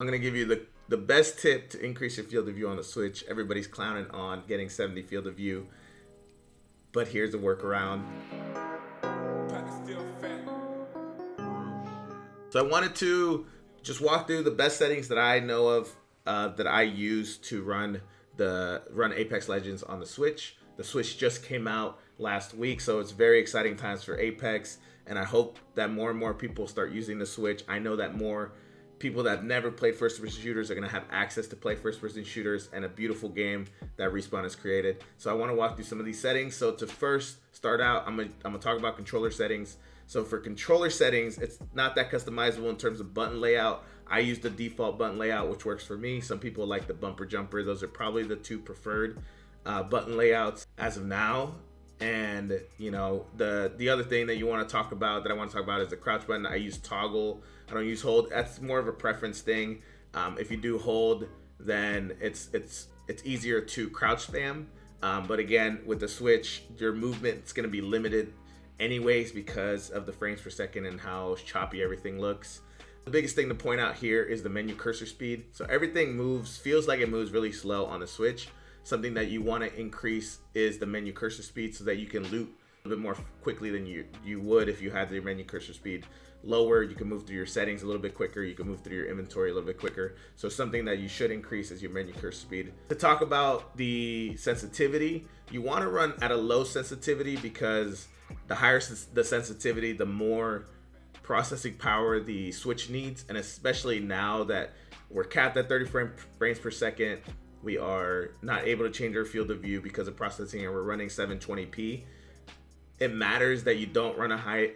I'm going to give you the best tip to increase your field of view on the Switch. Everybody's clowning on getting 70 field of view, but here's a workaround. So I wanted to just walk through the best settings that I know of that I use to run Apex Legends on the Switch. The Switch just came out last week, so it's very exciting times for Apex, and I hope that more and more people start using the Switch. I know that more people that have never played first-person shooters are going to have access to play first-person shooters and a beautiful game that Respawn has created. So I want to walk through some of these settings. So to first start out, I'm gonna talk about controller settings. So for controller settings, it's not that customizable in terms of button layout. I use the default button layout, which works for me. Some people like the bumper jumper. Those are probably the two preferred button layouts as of now. And you know, the other thing that you want to talk about that I want to talk about is the crouch button. I use toggle. I don't use hold. That's more of a preference thing. If you do hold, then it's easier to crouch spam. But again, with the Switch, your movement is going to be limited anyways because of the frames per second and how choppy everything looks. The biggest thing to point out here is the menu cursor speed. So everything feels like it moves really slow on the Switch. Something that you want to increase is the menu cursor speed so that you can loot a little bit more quickly than you would if you had your menu cursor speed lower. You can move through your settings a little bit quicker. You can move through your inventory a little bit quicker. So something that you should increase is your menu cursor speed. To talk about the sensitivity, you want to run at a low sensitivity because the higher the sensitivity, the more processing power the Switch needs. And especially now that we're capped at 30 frames per second, we are not able to change our field of view because of processing, and we're running 720p. It matters that you don't run a high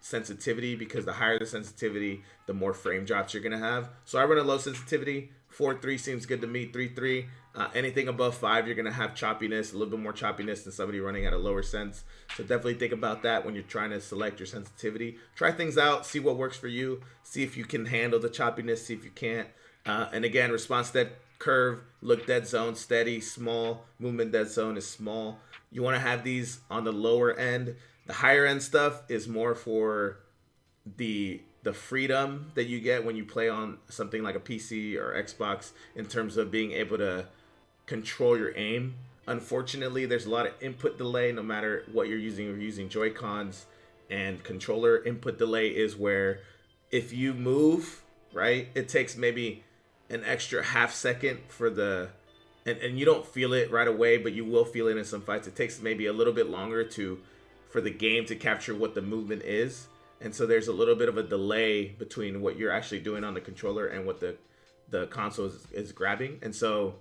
sensitivity because the higher the sensitivity, the more frame drops you're gonna have. So I run a low sensitivity. 4.3 seems good to me. 3.3. Anything above 5, you're gonna have choppiness, a little bit more choppiness than somebody running at a lower sense. So definitely think about that when you're trying to select your sensitivity. Try things out, see what works for you, see if you can handle the choppiness, see if you can't. And again, response dead curve, look dead zone, steady, small. Movement dead zone is small. You want to have these on the lower end. The higher end stuff is more for the freedom that you get when you play on something like a PC or Xbox in terms of being able to control your aim. Unfortunately, there's a lot of input delay no matter what you're using. If you're using Joy-Cons, and controller input delay is where if you move, right, it takes maybe an extra half second for the and you don't feel it right away, but you will feel it in some fights. It takes maybe a little bit longer for the game to capture what the movement is. And so there's a little bit of a delay between what you're actually doing on the controller and what the console is grabbing. And so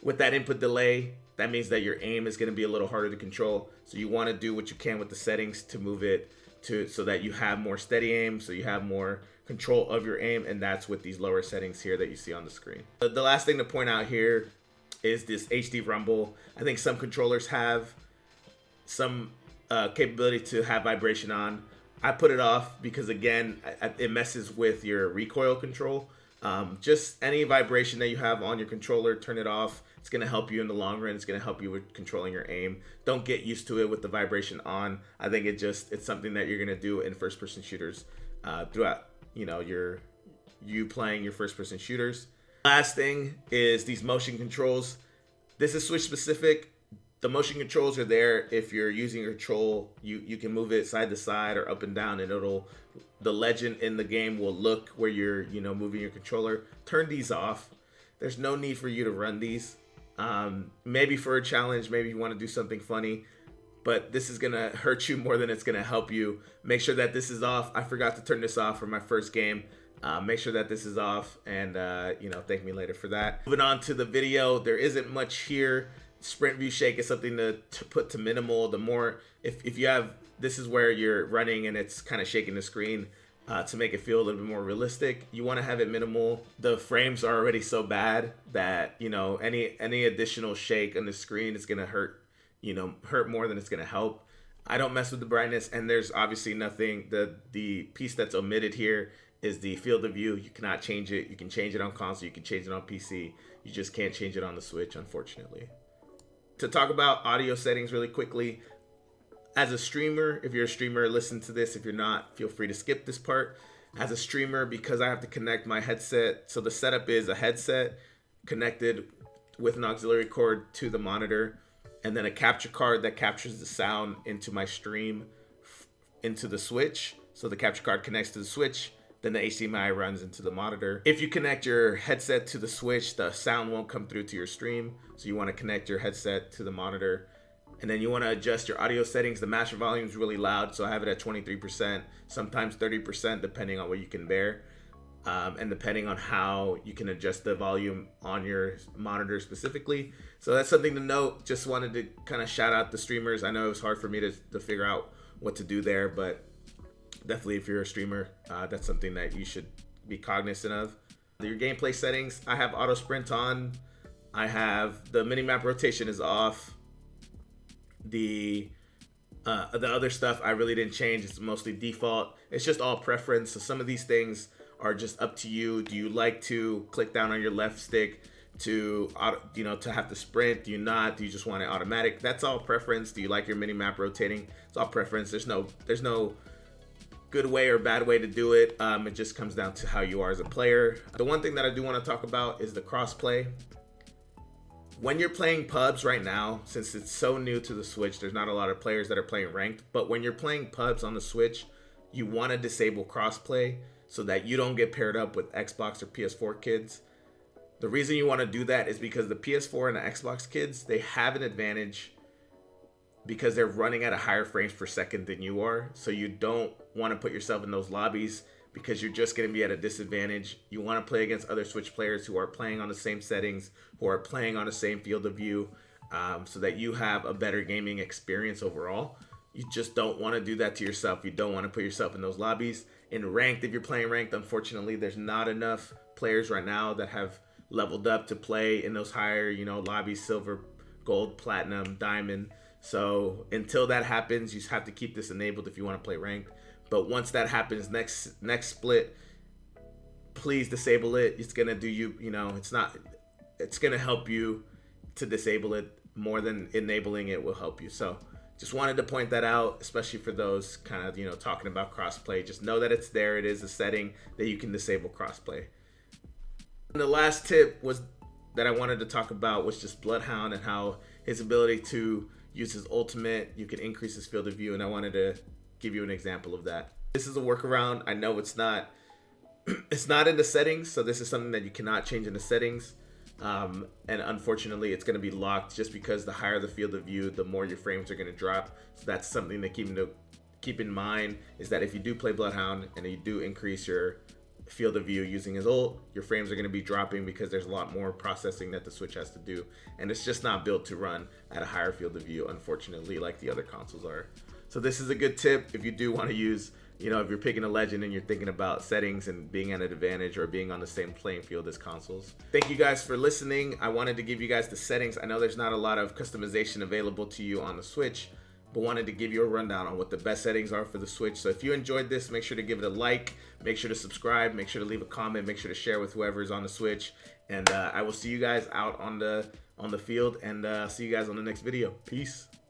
with that input delay, that means that your aim is going to be a little harder to control. So you want to do what you can with the settings to move it so that you have more steady aim, so you have more control of your aim, and that's with these lower settings here that you see on the screen. The last thing to point out here is this HD rumble. I think some controllers have some capability to have vibration on. I put it off because again, it messes with your recoil control. Just any vibration that you have on your controller, turn it off. It's going to help you in the long run. It's going to help you with controlling your aim. Don't get used to it with the vibration on. I think it's something that you're going to do in first-person shooters throughout, you playing your first-person shooters. Last thing is these motion controls. This is Switch specific. The motion controls are there. If you're using your control, you can move it side to side or up and down, and the legend in the game will look where you're moving your controller. Turn these off. There's no need for you to run these. Maybe for a challenge, maybe you want to do something funny, but this is gonna hurt you more than it's gonna help you. Make sure that this is off. I forgot to turn this off for my first game. Make sure that this is off, and thank me later for that. Moving on to the video, there isn't much here. Sprint view shake is something to put to minimal. The more, if you have, this is where you're running and it's kind of shaking the screen to make it feel a little bit more realistic. You want to have it minimal. The frames are already so bad that any additional shake on the screen is gonna hurt more than it's gonna help. I don't mess with the brightness, and there's obviously nothing. The piece that's omitted here is the field of view. You cannot change it. You can change it on console. You can change it on PC. You just can't change it on the Switch, unfortunately. To talk about audio settings really quickly, as a streamer, if you're a streamer, listen to this. If you're not, feel free to skip this part. As a streamer, because I have to connect my headset, so the setup is a headset connected with an auxiliary cord to the monitor, and then a capture card that captures the sound into my stream into the switch. So the capture card connects to the switch, then the HDMI runs into the monitor. If you connect your headset to the switch, the sound won't come through to your stream. So you want to connect your headset to the monitor, and then you want to adjust your audio settings. The master volume is really loud, so I have it at 23%, sometimes 30%, depending on what you can bear. And depending on how you can adjust the volume on your monitor specifically. So that's something to note. Just wanted to kind of shout out the streamers. I know it was hard for me to figure out what to do there, but definitely if you're a streamer, that's something that you should be cognizant of. Your gameplay settings, I have auto sprint on. I have the minimap rotation is off. The other stuff I really didn't change. It's mostly default. It's just all preference. So some of these things are just up to you. Do you like to click down on your left stick to to have to sprint? Do you not? Do you just want it automatic? That's all preference. Do you like your mini map rotating? It's all preference. There's no good way or bad way to do it. It just comes down to how you are as a player. The one thing that I do want to talk about is the crossplay. When you're playing pubs right now, since it's so new to the Switch, there's not a lot of players that are playing ranked, but when you're playing pubs on the Switch, you want to disable crossplay so that you don't get paired up with Xbox or PS4 kids. The reason you want to do that is because the PS4 and the Xbox kids, they have an advantage because they're running at a higher frames per second than you are. So you don't want to put yourself in those lobbies because you're just going to be at a disadvantage. You want to play against other Switch players who are playing on the same settings, who are playing on the same field of view, so that you have a better gaming experience overall. You just don't want to do that to yourself. You don't want to put yourself in those lobbies. In ranked, if you're playing ranked, unfortunately, there's not enough players right now that have leveled up to play in those higher, lobbies, silver, gold, platinum, diamond. So until that happens, you just have to keep this enabled if you want to play ranked. But once that happens, next split, please disable it. It's gonna do you, it's gonna help you to disable it more than enabling it will help you. So just wanted to point that out, especially for those kind of, talking about crossplay. Just know that it's there. It is a setting that you can disable crossplay. And the last tip that I wanted to talk about was just Bloodhound and how his ability to use his ultimate, you can increase his field of view, and I wanted to give you an example of that. This is a workaround. I know it's not in the settings, so this is something that you cannot change in the settings. And unfortunately, it's going to be locked just because the higher the field of view, the more your frames are going to drop. So that's something to keep in mind, is that if you do play Bloodhound and you do increase your field of view using his ult, your frames are going to be dropping because there's a lot more processing that the Switch has to do, and it's just not built to run at a higher field of view, unfortunately, like the other consoles are. So this is a good tip if you do want to use, if you're picking a legend and you're thinking about settings and being at an advantage or being on the same playing field as consoles. Thank you guys for listening. I wanted to give you guys the settings. I know there's not a lot of customization available to you on the Switch, but wanted to give you a rundown on what the best settings are for the Switch. So if you enjoyed this, make sure to give it a like, make sure to subscribe, make sure to leave a comment, make sure to share with whoever is on the Switch, and I will see you guys out on the field, and see you guys on the next video. Peace.